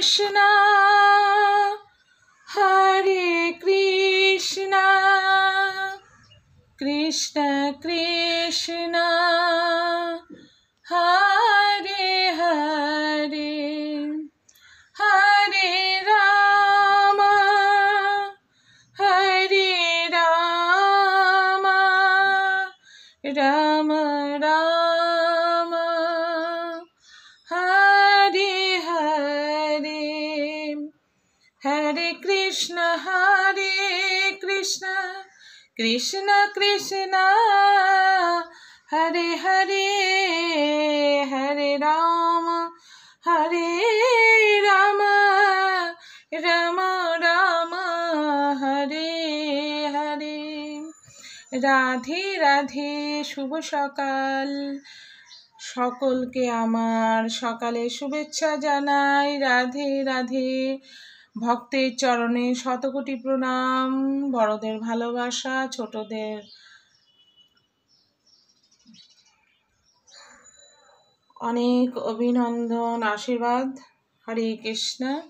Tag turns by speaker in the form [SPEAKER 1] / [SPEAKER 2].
[SPEAKER 1] कृष्णा हरे कृष्णा कृष्ण कृष्ण हरे हरे हरे राम राम राम हरे हरे हरे कृष्ण कृष्ण कृष्ण हरे हरे हरे राम राम राम हरे हरे রাধে রাধে। শুভ সকাল, সকলকে আমার সকালে শুভেচ্ছা জানাই। রাধে রাধে। ভক্তের চরণে শতকোটি প্রণাম, বড়দের ভালোবাসা, ছোটদের অনেক অভিনন্দন, আশীর্বাদ। হরে কৃষ্ণ।